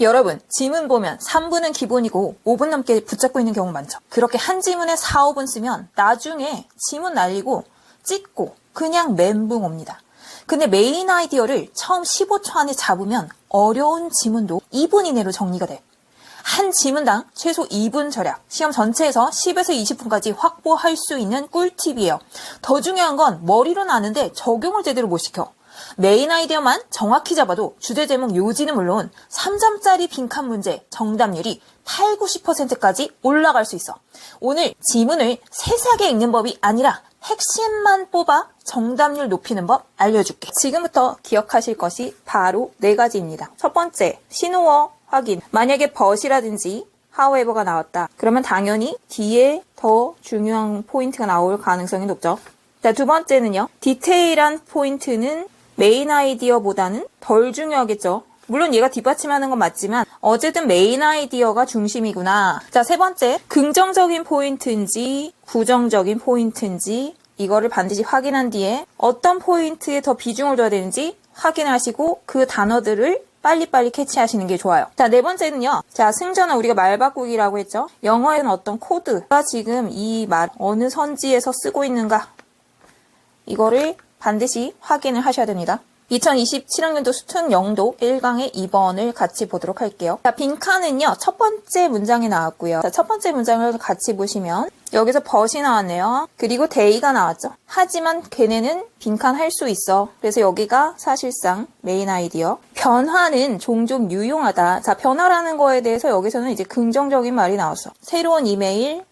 여러분, 지문 보면 3분은 기본이고 5분 넘게 붙잡고 있는 경우 많죠. 그렇게 한 지문에 4, 5분 쓰면 나중에 지문 날리고 찍고 그냥 멘붕 옵니다. 근데 메인 아이디어를 처음 15초 안에 잡으면 어려운 지문도 2분 이내로 정리가 돼. 한 지문당 최소 2분 절약, 시험 전체에서 10에서 20분까지 확보할 수 있는 꿀팁이에요. 더 중요한 건 머리로는 아는데 적용을 제대로 못 시켜. 메인 아이디어만 정확히 잡아도 주제 제목 요지는 물론 3점짜리 빈칸 문제 정답률이 8, 90%까지 올라갈 수 있어. 오늘 지문을 세세하게 읽는 법이 아니라 핵심만 뽑아 정답률 높이는 법 알려줄게. 지금부터 기억하실 것이 바로 4가지입니다. 첫 번째, 신호어 확인. 만약에 but이라든지 however가 나왔다. 그러면 당연히 뒤에 더 중요한 포인트가 나올 가능성이 높죠. 자, 두 번째는요. 디테일한 포인트는 메인 아이디어보다는 덜 중요하겠죠. 물론 얘가 뒷받침하는 건 맞지만 어쨌든 메인 아이디어가 중심이구나. 자, 세 번째, 긍정적인 포인트인지 부정적인 포인트인지 이거를 반드시 확인한 뒤에 어떤 포인트에 더 비중을 둬야 되는지 확인하시고 그 단어들을 빨리빨리 캐치하시는 게 좋아요. 자, 네 번째는요. 자, 승전은 우리가 말 바꾸기라고 했죠. 영어에는 어떤 코드가 지금 이 말 어느 선지에서 쓰고 있는가 이거를 반드시 확인을 하셔야 됩니다. 2027학년도 수능 영도 1강의 2번을 같이 보도록 할게요. 자, 빈칸은요. 첫 번째 문장이 나왔고요. 자, 첫 번째 문장을 같이 보시면 여기서 but이 나왔네요. 그리고 they가 나왔죠. 하지만 걔네는 빈칸 할 수 있어. 그래서 여기가 사실상 메인 아이디어. 변화는 종종 유용하다. 자, 변화라는 거에 대해서 여기서는 이제 긍정적인 말이 나왔어. 새로운 이메일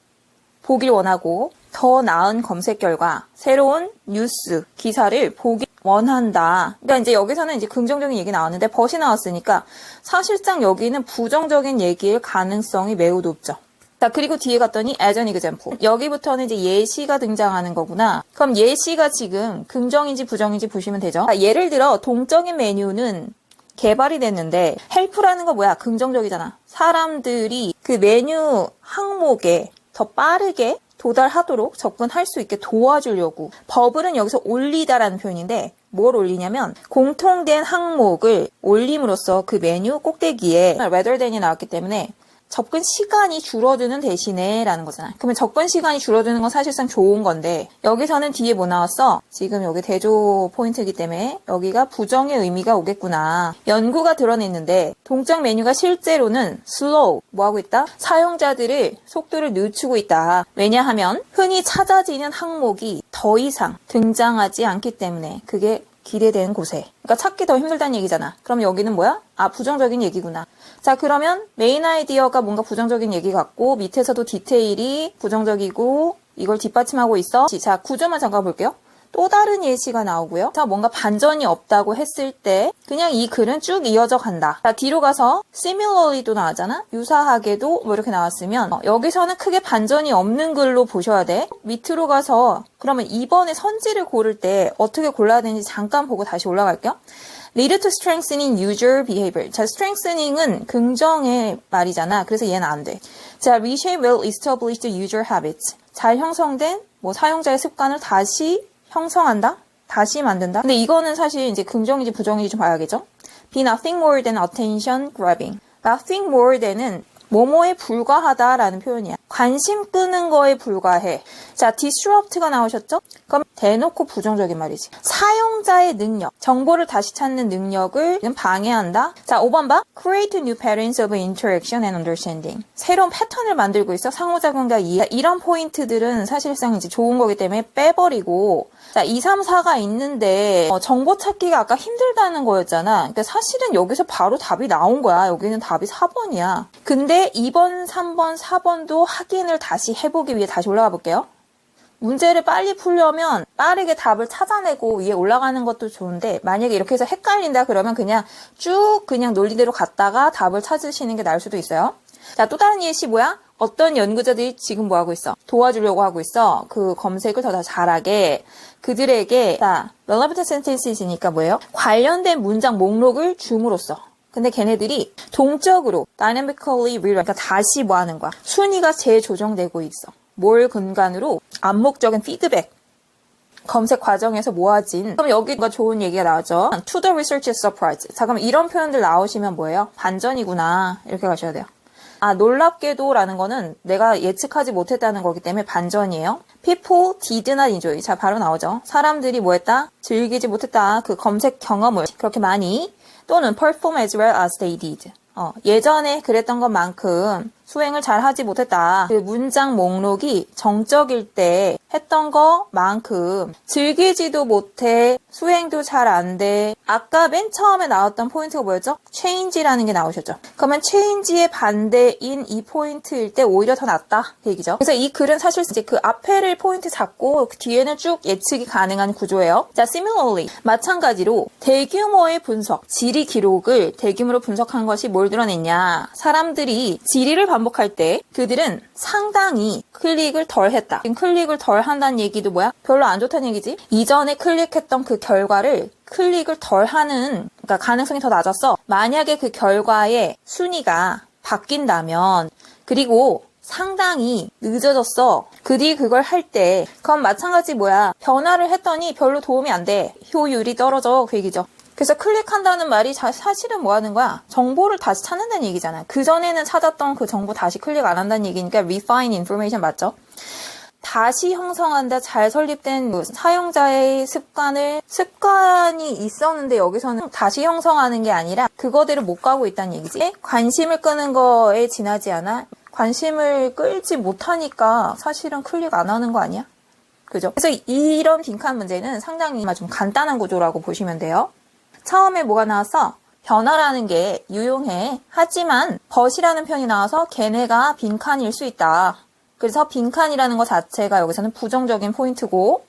보길 원하고 더 나은 검색 결과, 새로운 뉴스, 기사를 보기 원한다. 그러니까 이제 여기서는 이제 긍정적인 얘기 나왔는데 but이 나왔으니까 사실상 여기는 부정적인 얘기일 가능성이 매우 높죠. 자, 그리고 뒤에 갔더니 as an example. 여기부터는 이제 예시가 등장하는 거구나. 그럼 예시가 지금 긍정인지 부정인지 보시면 되죠. 자, 예를 들어 동적인 메뉴는 개발이 됐는데 help라는 거 뭐야? 긍정적이잖아. 사람들이 그 메뉴 항목에 더 빠르게 도달하도록 접근할 수 있게 도와주려고. 버블은 여기서 올리다라는 표현인데 뭘 올리냐면 공통된 항목을 올림으로써 그 메뉴 꼭대기에 rather than이 나왔기 때문에 접근 시간이 줄어드는 대신에 라는 거잖아. 그러면 접근 시간이 줄어드는 건 사실상 좋은 건데 여기서는 뒤에 뭐 나왔어? 지금 여기 대조 포인트이기 때문에 여기가 부정의 의미가 오겠구나. 연구가 드러냈는데 동적 메뉴가 실제로는 slow, 뭐 하고 있다? 사용자들을 속도를 늦추고 있다. 왜냐하면 흔히 찾아지는 항목이 더 이상 등장하지 않기 때문에 그게 기대되는 곳에. 그러니까 찾기 더 힘들다는 얘기잖아. 그럼 여기는 뭐야? 아, 부정적인 얘기구나. 자, 그러면 메인 아이디어가 뭔가 부정적인 얘기 같고 밑에서도 디테일이 부정적이고 이걸 뒷받침하고 있어. 자, 구조만 잠깐 볼게요. 또 다른 예시가 나오고요. 자, 뭔가 반전이 없다고 했을 때 그냥 이 글은 쭉 이어져 간다. 자, 뒤로 가서 similarly도 나왔잖아. 유사하게도 뭐 이렇게 나왔으면 여기서는 크게 반전이 없는 글로 보셔야 돼. 밑으로 가서 그러면 이번에 선지를 고를 때 어떻게 골라야 되는지 잠깐 보고 다시 올라갈게요. lead to strengthening user behavior. 자, strengthening은 긍정의 말이잖아. 그래서 얘는 안 돼. 자, reshape well established user habits. 잘 형성된 뭐 사용자의 습관을 다시 형성한다? 다시 만든다? 근데 이거는 사실 이제 긍정인지 부정인지 좀 봐야겠죠? be nothing more than attention grabbing. nothing more than은 뭐뭐에 불과하다라는 표현이야. 관심 끄는 거에 불과해. 자, disrupt가 나오셨죠? 그럼 대놓고 부정적인 말이지. 사용자의 능력, 정보를 다시 찾는 능력을 방해한다. 자, 5번 봐. create new patterns of interaction and understanding. 새로운 패턴을 만들고 있어. 상호작용과 이해. 이런 포인트들은 사실상 이제 좋은 거기 때문에 빼버리고. 자, 2, 3, 4가 있는데 정보 찾기가 아까 힘들다는 거였잖아. 그러니까 사실은 여기서 바로 답이 나온 거야. 여기는 답이 4번이야. 근데 2번, 3번, 4번도 확인을 다시 해보기 위해 다시 올라가 볼게요. 문제를 빨리 풀려면 빠르게 답을 찾아내고 위에 올라가는 것도 좋은데 만약에 이렇게 해서 헷갈린다 그러면 그냥 쭉 그냥 논리대로 갔다가 답을 찾으시는 게 나을 수도 있어요. 자, 또 다른 예시 뭐야? 어떤 연구자들이 지금 뭐 하고 있어? 도와주려고 하고 있어. 그 검색을 더 잘하게. 그들에게 자, relevant sentences니까 뭐예요? 관련된 문장 목록을 줌으로써. 근데 걔네들이 동적으로 dynamically rewrite, 그러니까 다시 뭐 하는 거야? 순위가 재조정되고 있어. 뭘 근간으로? 암묵적인 피드백. 검색 과정에서 모아진. 그럼 여기 뭔가 좋은 얘기가 나오죠. To the researcher's surprise. 자, 그럼 이런 표현들 나오시면 뭐예요? 반전이구나. 이렇게 가셔야 돼요. 놀랍게도 라는 거는 내가 예측하지 못했다는 거기 때문에 반전이에요. People did not enjoy. 자, 바로 나오죠. 사람들이 뭐 했다? 즐기지 못했다. 그 검색 경험을 그렇게 많이 또는 perform as well as they did. 예전에 그랬던 것만큼 수행을 잘 하지 못했다. 그 문장 목록이 정적일 때 했던 것만큼 즐기지도 못해, 수행도 잘 안 돼. 아까 맨 처음에 나왔던 포인트가 뭐였죠? change라는 게 나오셨죠. 그러면 change의 반대인 이 포인트일 때 오히려 더 낫다. 그 얘기죠. 그래서 이 글은 사실 이제 그 앞에를 포인트 잡고 그 뒤에는 쭉 예측이 가능한 구조예요. 자, similarly. 마찬가지로 대규모의 분석, 질의 기록을 대규모로 분석한 것이 뭘 드러냈냐. 사람들이 질의를 반복할 때 그들은 상당히 클릭을 덜 했다. 클릭을 덜 한다는 얘기도 뭐야? 별로 안 좋다는 얘기지? 이전에 클릭했던 그 결과를 클릭을 덜 하는, 그러니까 가능성이 더 낮았어. 만약에 그 결과의 순위가 바뀐다면, 그리고 상당히 늦어졌어. 그들이 그걸 할 때, 그럼 마찬가지 뭐야? 변화를 했더니 별로 도움이 안 돼. 효율이 떨어져. 그 얘기죠. 그래서 클릭한다는 말이 사실은 뭐 하는 거야? 정보를 다시 찾는다는 얘기잖아. 그전에는 찾았던 그 정보 다시 클릭 안 한다는 얘기니까 refine information 맞죠? 다시 형성한다, 잘 설립된 사용자의 습관이 있었는데 여기서는 다시 형성하는 게 아니라 그거대로 못 가고 있다는 얘기지. 관심을 끄는 거에 지나지 않아? 관심을 끌지 못하니까 사실은 클릭 안 하는 거 아니야? 그죠? 그래서 이런 빈칸 문제는 상당히 좀 간단한 구조라고 보시면 돼요. 처음에 뭐가 나왔어? 변화라는 게 유용해. 하지만 벗이라는 편이 나와서 걔네가 빈칸일 수 있다. 그래서 빈칸이라는 것 자체가 여기서는 부정적인 포인트고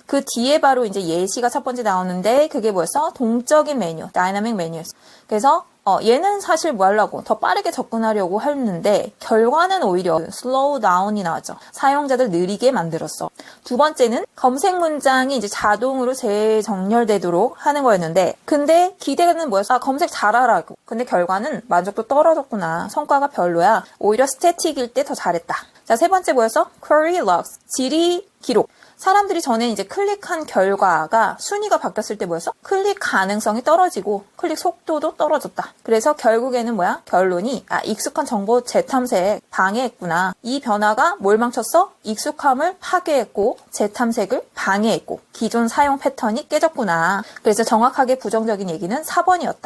그 뒤에 바로 이제 예시가 첫 번째 나오는데 그게 뭐였어? 동적인 메뉴, 다이나믹 메뉴였어. 그래서 얘는 사실 뭐 하려고 더 빠르게 접근하려고 했는데 결과는 오히려 slow down이 나왔죠. 사용자들 느리게 만들었어. 두 번째는 검색 문장이 이제 자동으로 재정렬되도록 하는 거였는데 근데 기대는 뭐였어? 검색 잘하라고. 근데 결과는 만족도 떨어졌구나. 성과가 별로야. 오히려 스태틱일 때 더 잘했다. 자, 세 번째 뭐였어? query logs, 질의 기록. 사람들이 전에 이제 클릭한 결과가 순위가 바뀌었을 때 뭐였어? 클릭 가능성이 떨어지고 클릭 속도도 떨어졌다. 그래서 결국에는 뭐야? 결론이 익숙한 정보 재탐색 방해했구나. 이 변화가 뭘 망쳤어? 익숙함을 파괴했고 재탐색을 방해했고 기존 사용 패턴이 깨졌구나. 그래서 정확하게 부정적인 얘기는 4번이었다.